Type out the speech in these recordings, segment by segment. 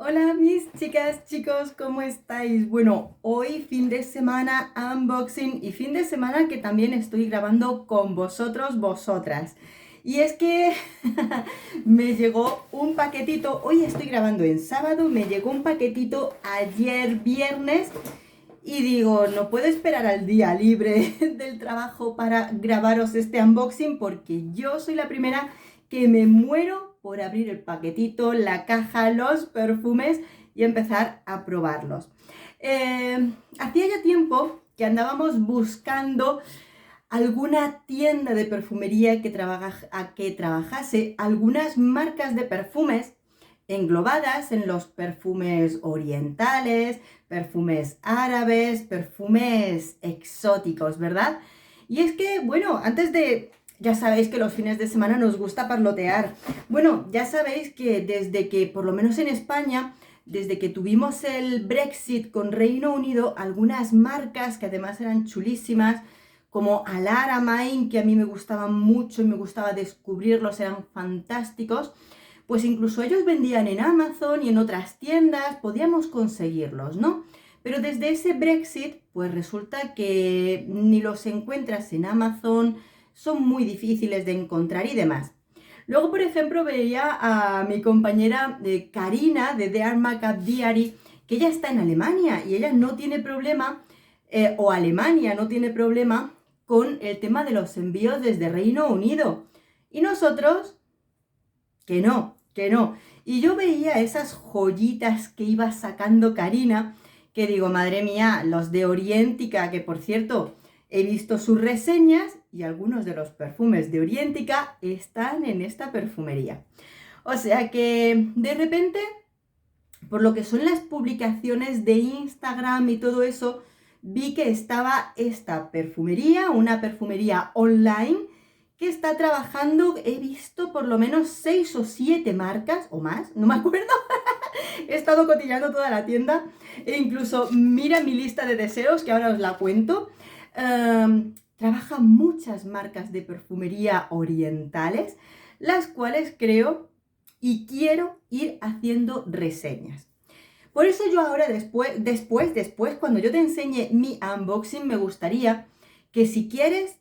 Hola mis chicas, chicos, ¿cómo estáis? Bueno, hoy fin de semana unboxing y fin de semana que también estoy grabando con vosotros, vosotras. Y es que me llegó un paquetito, hoy estoy grabando en sábado, me llegó un paquetito ayer viernes y digo, no puedo esperar al día libre del trabajo para grabaros este unboxing porque yo soy la primera que me muero por abrir el paquetito, la caja, los perfumes y empezar a probarlos. Hacía ya tiempo que andábamos buscando alguna tienda de perfumería que trabajase algunas marcas de perfumes englobadas en los perfumes orientales, perfumes árabes, perfumes exóticos, ¿verdad? Y es que, bueno, ya sabéis que los fines de semana nos gusta parlotear. Bueno, ya sabéis que desde que, por lo menos en España, desde que tuvimos el Brexit con Reino Unido, algunas marcas que además eran chulísimas, como Alara, Main, que a mí me gustaban mucho y me gustaba descubrirlos, eran fantásticos, pues incluso ellos vendían en Amazon y en otras tiendas, podíamos conseguirlos, ¿no? Pero desde ese Brexit, pues resulta que ni los encuentras en Amazon, son muy difíciles de encontrar y demás. Luego, por ejemplo, veía a mi compañera Karina de The Art Makeup Diary, que ella está en Alemania y ella no tiene problema, o Alemania no tiene problema con el tema de los envíos desde Reino Unido. Y nosotros, que no, que no. Y yo veía esas joyitas que iba sacando Karina, que digo, madre mía, los de Orientica, que por cierto, he visto sus reseñas y algunos de los perfumes de Orientica están en esta perfumería. O sea que de repente, por lo que son las publicaciones de Instagram y todo eso, vi que estaba esta perfumería, una perfumería online, que está trabajando, he visto por lo menos 6 o 7 marcas o más, no me acuerdo, he estado cotillando toda la tienda e incluso mira mi lista de deseos que ahora os la cuento. Trabaja muchas marcas de perfumería orientales, las cuales creo y quiero ir haciendo reseñas. Por eso yo ahora después, cuando yo te enseñe mi unboxing, me gustaría que si quieres,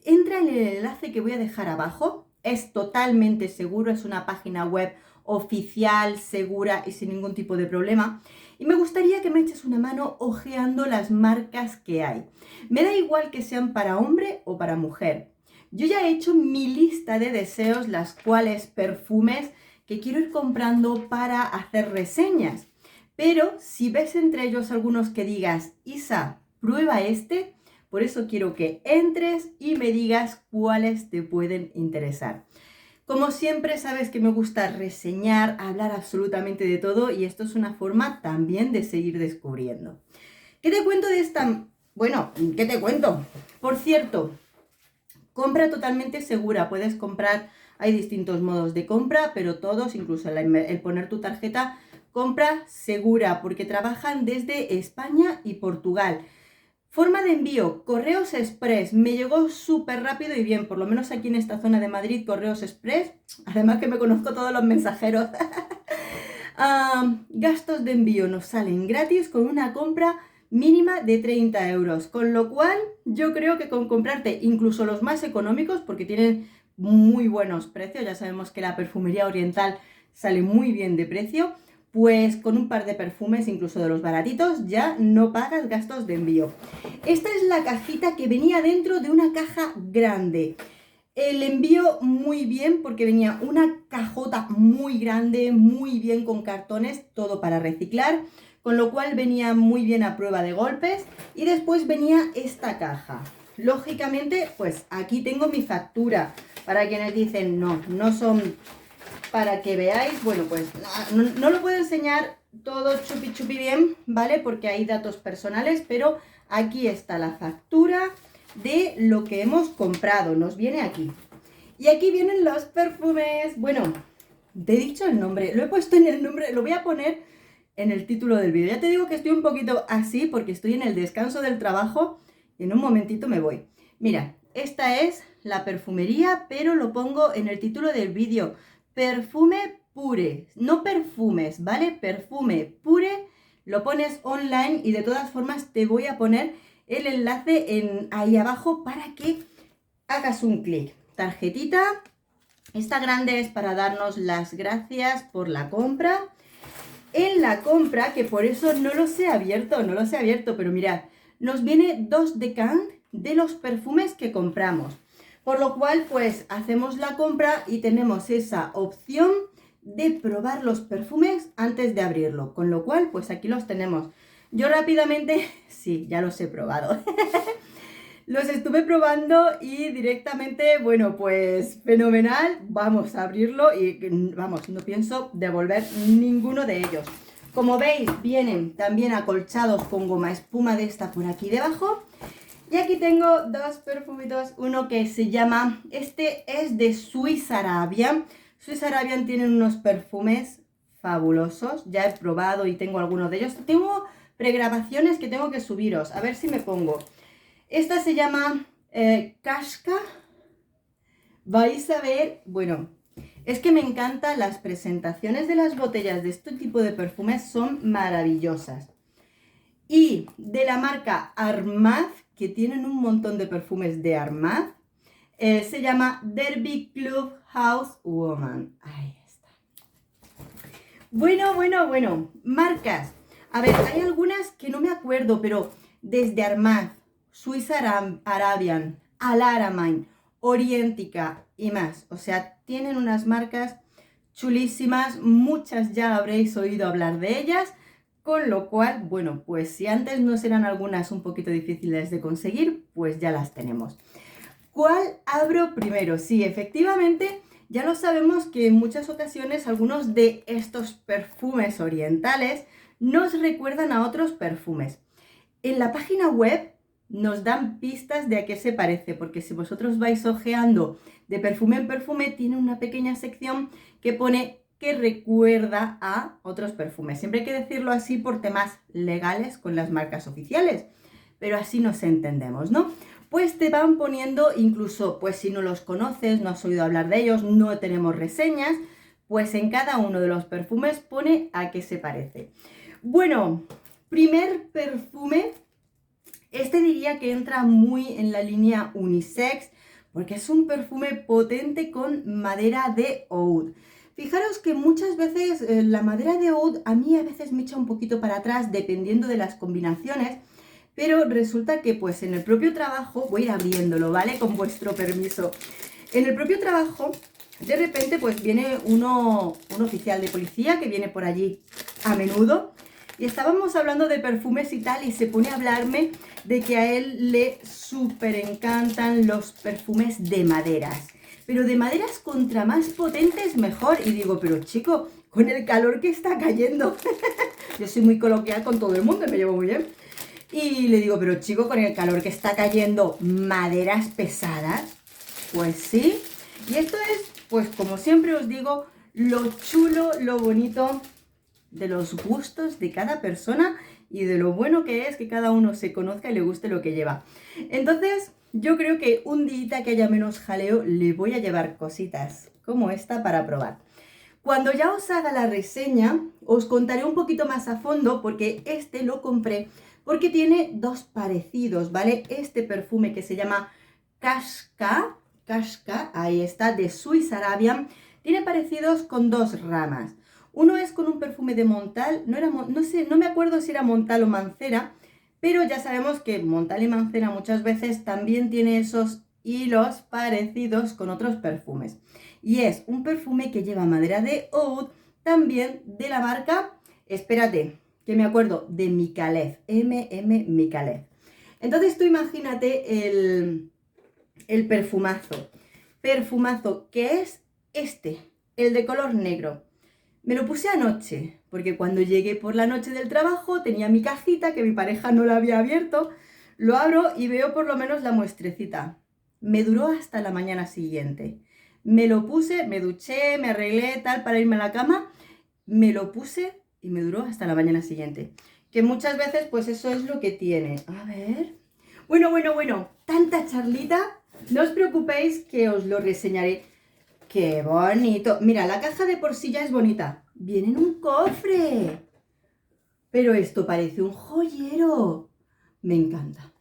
entra en el enlace que voy a dejar abajo. Es totalmente seguro, es una página web oficial, segura y sin ningún tipo de problema. Y me gustaría que me eches una mano ojeando las marcas que hay. Me da igual que sean para hombre o para mujer. Yo ya he hecho mi lista de deseos, las cuales perfumes que quiero ir comprando para hacer reseñas. Pero si ves entre ellos algunos que digas, Isa, prueba este, por eso quiero que entres y me digas cuáles te pueden interesar. Como siempre, sabes que me gusta reseñar, hablar absolutamente de todo y esto es una forma también de seguir descubriendo. ¿Qué te cuento de esta? Bueno, ¿qué te cuento? Por cierto, compra totalmente segura. Puedes comprar, hay distintos modos de compra, pero todos, incluso el poner tu tarjeta, compra segura, porque trabajan desde España y Portugal. Forma de envío, Correos Express. Me llegó súper rápido y bien, por lo menos aquí en esta zona de Madrid, Correos Express. Además que me conozco todos los mensajeros. Gastos de envío nos salen gratis con una compra mínima de 30 euros. Con lo cual, yo creo que con comprarte incluso los más económicos, porque tienen muy buenos precios, ya sabemos que la perfumería oriental sale muy bien de precio, pues con un par de perfumes, incluso de los baratitos, ya no pagas gastos de envío. Esta es la cajita que venía dentro de una caja grande. El envío muy bien porque venía una cajota muy grande, muy bien con cartones, todo para reciclar, con lo cual venía muy bien a prueba de golpes. Y después venía esta caja. Lógicamente, pues aquí tengo mi factura. Para quienes dicen no son para que veáis, bueno, pues no lo puedo enseñar todo chupi bien, ¿vale? Porque hay datos personales, pero aquí está la factura de lo que hemos comprado, nos viene aquí. Y aquí vienen los perfumes. Bueno, te he dicho el nombre, lo he puesto en el nombre, lo voy a poner en el título del vídeo. Ya te digo que estoy un poquito así porque estoy en el descanso del trabajo y en un momentito me voy. Mira, esta es la perfumería, pero lo pongo en el título del vídeo. Perfume Pure, no perfumes, ¿vale? Perfume Pure, lo pones online y de todas formas te voy a poner el enlace ahí abajo para que hagas un clic. Tarjetita, esta grande es para darnos las gracias por la compra. En la compra, que por eso no los he abierto, pero mirad, nos viene 2 decants de los perfumes que compramos. Por lo cual, pues, hacemos la compra y tenemos esa opción de probar los perfumes antes de abrirlo. Con lo cual, pues aquí los tenemos. Yo rápidamente, sí, ya los he probado. Los estuve probando y directamente, bueno, pues fenomenal. Vamos a abrirlo y vamos, no pienso devolver ninguno de ellos. Como veis, vienen también acolchados con goma espuma de esta por aquí debajo. Y aquí tengo 2 perfumitos, uno que se llama, este es de Swiss Arabian. Swiss Arabian tienen unos perfumes fabulosos, ya he probado y tengo algunos de ellos. Tengo pregrabaciones que tengo que subiros, a ver si me pongo. Esta se llama Kashka. Vais a ver, bueno, es que me encantan las presentaciones de las botellas de este tipo de perfumes, son maravillosas. Y de la marca Armaz, que tienen un montón de perfumes de Armaz, se llama Derby Club House Woman. Ahí está. Bueno, marcas. A ver, hay algunas que no me acuerdo, pero desde Armaz, Swiss Arabian, Alaramin, Orientica y más. O sea, tienen unas marcas chulísimas, muchas ya habréis oído hablar de ellas, con lo cual, bueno, pues si antes no eran algunas un poquito difíciles de conseguir, pues ya las tenemos. ¿Cuál abro primero? Sí, efectivamente, ya lo sabemos que en muchas ocasiones algunos de estos perfumes orientales nos recuerdan a otros perfumes. En la página web nos dan pistas de a qué se parece, porque si vosotros vais ojeando de perfume en perfume, tiene una pequeña sección que pone que recuerda a otros perfumes. Siempre hay que decirlo así por temas legales con las marcas oficiales, pero así nos entendemos, ¿no? Pues te van poniendo, incluso, pues si no los conoces, no has oído hablar de ellos, no tenemos reseñas, pues en cada uno de los perfumes pone a qué se parece. Bueno, primer perfume. Este diría que entra muy en la línea unisex porque es un perfume potente con madera de oud. Fijaros que muchas veces la madera de oud a mí a veces me echa un poquito para atrás dependiendo de las combinaciones, pero resulta que pues en el propio trabajo, voy a ir abriéndolo, ¿vale? Con vuestro permiso. En el propio trabajo, de repente pues viene un oficial de policía que viene por allí a menudo. Y estábamos hablando de perfumes y tal, y se pone a hablarme de que a él le súper encantan los perfumes de maderas. Pero de maderas contra más potentes mejor. Y digo, pero chico, con el calor que está cayendo. Yo soy muy coloquial con todo el mundo, me llevo muy bien. Y le digo, pero chico, con el calor que está cayendo, maderas pesadas. Pues sí. Y esto es, pues como siempre os digo, lo chulo, lo bonito de los gustos de cada persona y de lo bueno que es que cada uno se conozca y le guste lo que lleva. Entonces, yo creo que un día que haya menos jaleo, le voy a llevar cositas como esta para probar. Cuando ya os haga la reseña, os contaré un poquito más a fondo porque este lo compré porque tiene 2 parecidos, ¿vale? Este perfume que se llama Kashka, ahí está, de Swiss Arabian, tiene parecidos con 2 ramas. Uno es con un perfume de Montal, no me acuerdo si era Montal o Mancera, pero ya sabemos que Montal y Mancera muchas veces también tiene esos hilos parecidos con otros perfumes. Y es un perfume que lleva madera de oud, también de la marca, espérate, que me acuerdo, de Micallef, Micallef. Entonces tú imagínate el perfumazo que es este, el de color negro. Me lo puse anoche, porque cuando llegué por la noche del trabajo tenía mi cajita que mi pareja no la había abierto, lo abro y veo por lo menos la muestrecita. Me duró hasta la mañana siguiente. Me lo puse, me duché, me arreglé tal para irme a la cama, me lo puse y me duró hasta la mañana siguiente. Que muchas veces pues eso es lo que tiene. A ver. Bueno, tanta charlita, no os preocupéis que os lo reseñaré. ¡Qué bonito! Mira, la caja de por sí ya es bonita. Viene en un cofre. Pero esto parece un joyero. Me encanta.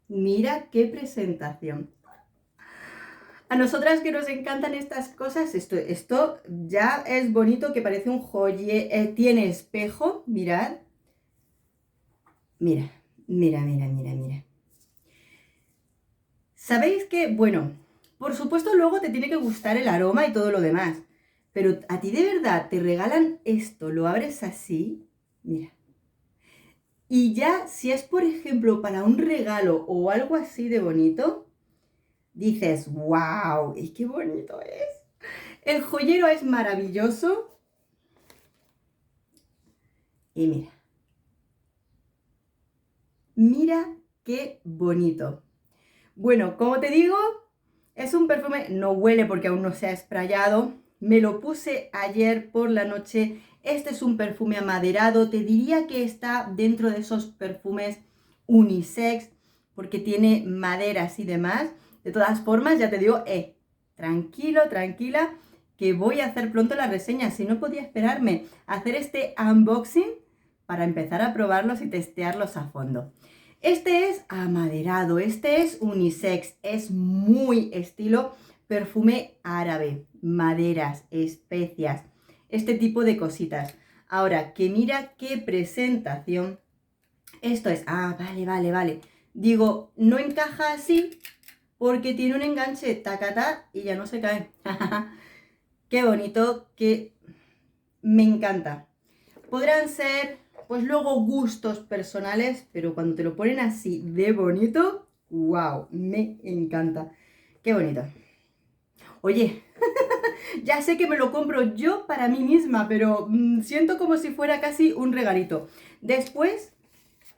Mira qué presentación. A nosotras que nos encantan estas cosas, esto ya es bonito, que parece un joyero. Tiene espejo, mirad. Mira, mira, mira, mira, mira. ¿Sabéis que, bueno, por supuesto luego te tiene que gustar el aroma y todo lo demás, pero a ti de verdad te regalan esto, lo abres así, mira, y ya si es por ejemplo para un regalo o algo así de bonito, dices, wow, y qué bonito es. El joyero es maravilloso y mira, mira qué bonito. Bueno, como te digo, es un perfume, no huele porque aún no se ha sprayado. Me lo puse ayer por la noche. Este es un perfume amaderado. Te diría que está dentro de esos perfumes unisex porque tiene maderas y demás. De todas formas, ya te digo, tranquilo, tranquila, que voy a hacer pronto la reseña. Si no podía esperarme a hacer este unboxing para empezar a probarlos y testearlos a fondo. Este es amaderado, este es unisex, es muy estilo perfume árabe, maderas, especias, este tipo de cositas. Ahora, que mira qué presentación. Esto es, vale. Digo, no encaja así porque tiene un enganche tacatá y ya no se cae. Qué bonito, que me encanta. Podrán ser, pues luego gustos personales, pero cuando te lo ponen así de bonito, wow, me encanta. Qué bonito. Oye, ya sé que me lo compro yo para mí misma, pero siento como si fuera casi un regalito. Después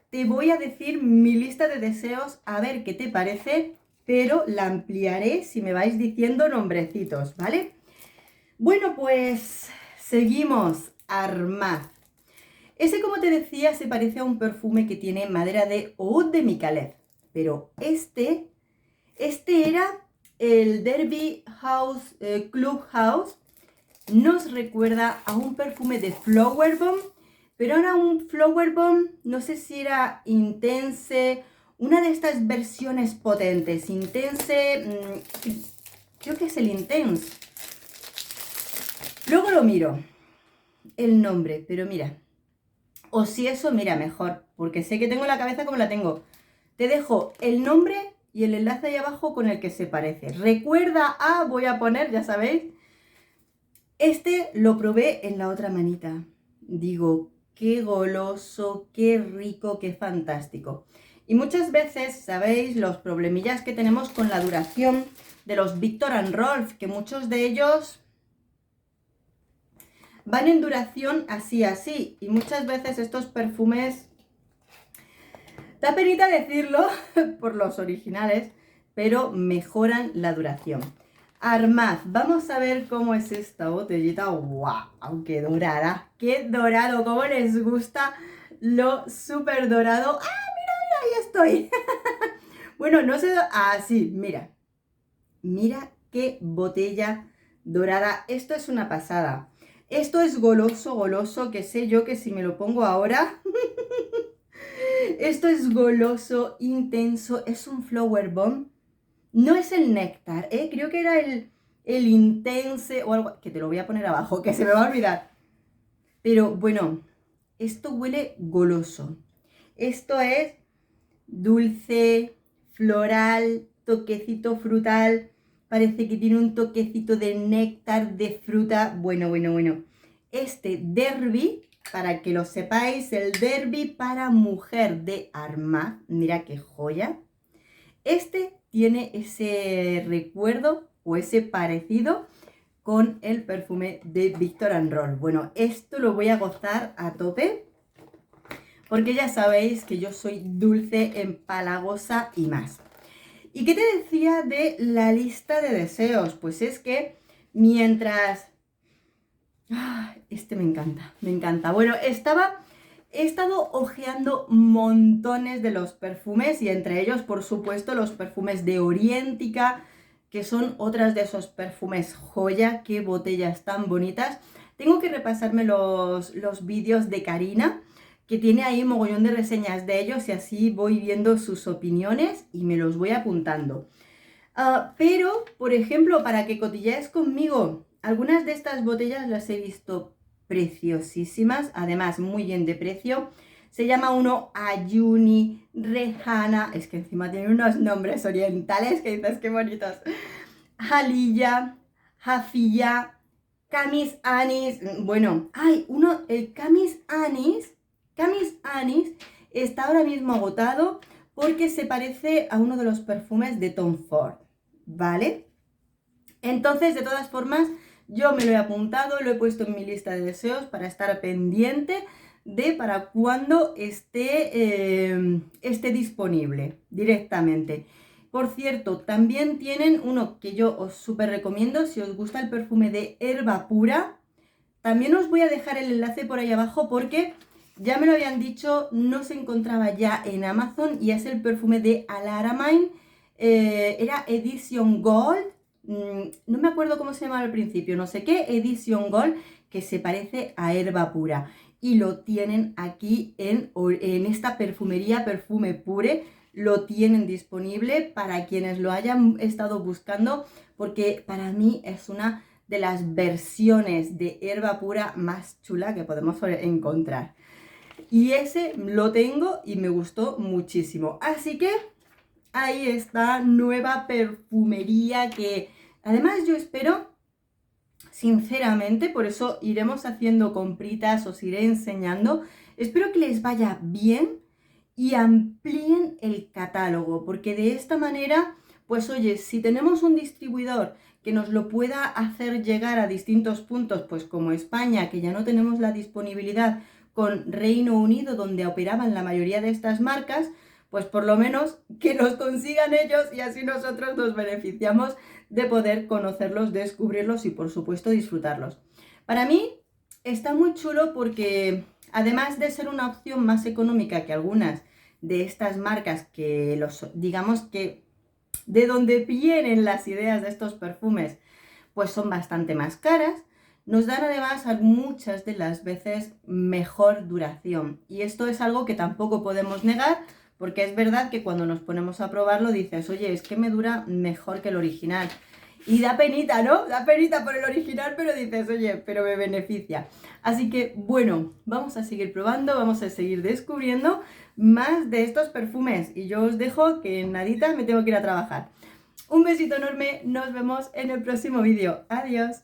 te voy a decir mi lista de deseos, a ver qué te parece, pero la ampliaré si me vais diciendo nombrecitos, ¿vale? Bueno, pues seguimos. Armad. Ese, como te decía, se parece a un perfume que tiene madera de oud de Micallef, pero este era el Derby House, Club House. Nos recuerda a un perfume de Flower Bomb, pero era un Flower Bomb, no sé si era Intense, una de estas versiones potentes. Intense, creo que es el Intense. Luego lo miro, el nombre, pero mira. O si eso, mira, mejor, porque sé que tengo la cabeza como la tengo. Te dejo el nombre y el enlace ahí abajo con el que se parece. Recuerda voy a poner, ya sabéis, este lo probé en la otra manita. Digo, qué goloso, qué rico, qué fantástico. Y muchas veces, sabéis, los problemillas que tenemos con la duración de los Viktor and Rolf, que muchos de ellos van en duración así, y muchas veces estos perfumes, da penita decirlo por los originales, pero mejoran la duración. Armad, vamos a ver cómo es esta botellita. ¡Wow! ¡Qué dorada! ¡Qué dorado! ¿Cómo les gusta lo súper dorado? Mira, ahí estoy. Bueno, no sé. Sí, mira. Mira qué botella dorada. Esto es una pasada. Esto es goloso, que sé yo que si me lo pongo ahora... Esto es goloso, intenso, es un Flower Bomb. No es el néctar, creo que era el intense o algo, que te lo voy a poner abajo, que se me va a olvidar. Pero bueno, esto huele goloso. Esto es dulce, floral, toquecito frutal. Parece que tiene un toquecito de néctar, de fruta. Bueno. Este Derby, para que lo sepáis, el Derby para mujer de Armad. Mira qué joya. Este tiene ese recuerdo o ese parecido con el perfume de Viktor and Rolf. Bueno, esto lo voy a gozar a tope porque ya sabéis que yo soy dulce, empalagosa y más. ¿Y qué te decía de la lista de deseos? Pues es que mientras... Este me encanta. Bueno, he estado hojeando montones de los perfumes y entre ellos, por supuesto, los perfumes de Orientica, que son otras de esos perfumes joya, qué botellas tan bonitas. Tengo que repasarme los vídeos de Karina, que tiene ahí un mogollón de reseñas de ellos y así voy viendo sus opiniones y me los voy apuntando. Pero, por ejemplo, para que cotillees conmigo, algunas de estas botellas las he visto preciosísimas, además muy bien de precio. Se llama uno Ayuni, Rehana, es que encima tiene unos nombres orientales que dices qué bonitos. Jalilla, Jafilla, Camis Anis, bueno, hay uno, el Camis Anis está ahora mismo agotado porque se parece a uno de los perfumes de Tom Ford, ¿vale? Entonces, de todas formas, yo me lo he apuntado, lo he puesto en mi lista de deseos para estar pendiente de para cuando esté disponible directamente. Por cierto, también tienen uno que yo os súper recomiendo si os gusta el perfume de Herba Pura. También os voy a dejar el enlace por ahí abajo porque ya me lo habían dicho, no se encontraba ya en Amazon y es el perfume de Alaramine. Era Edition Gold. No me acuerdo cómo se llamaba al principio, no sé qué, Edition Gold, que se parece a Herba Pura. Y lo tienen aquí en esta perfumería Perfume Pure, lo tienen disponible para quienes lo hayan estado buscando, porque para mí es una de las versiones de Herba Pura más chula que podemos encontrar. Y ese lo tengo y me gustó muchísimo. Así que ahí está, nueva perfumería que además yo espero, sinceramente, por eso iremos haciendo compritas, os iré enseñando. Espero que les vaya bien y amplíen el catálogo, porque de esta manera, pues oye, si tenemos un distribuidor que nos lo pueda hacer llegar a distintos puntos, pues como España, que ya no tenemos la disponibilidad con Reino Unido, donde operaban la mayoría de estas marcas, pues por lo menos que los consigan ellos y así nosotros nos beneficiamos de poder conocerlos, descubrirlos y por supuesto disfrutarlos. Para mí está muy chulo porque además de ser una opción más económica que algunas de estas marcas que digamos que de donde vienen las ideas de estos perfumes, pues son bastante más caras, nos dan además muchas de las veces mejor duración. Y esto es algo que tampoco podemos negar, porque es verdad que cuando nos ponemos a probarlo dices, oye, es que me dura mejor que el original. Y da penita, ¿no? Da penita por el original, pero dices, oye, pero me beneficia. Así que, bueno, vamos a seguir probando, vamos a seguir descubriendo más de estos perfumes. Y yo os dejo que en nadita me tengo que ir a trabajar. Un besito enorme, nos vemos en el próximo vídeo. Adiós.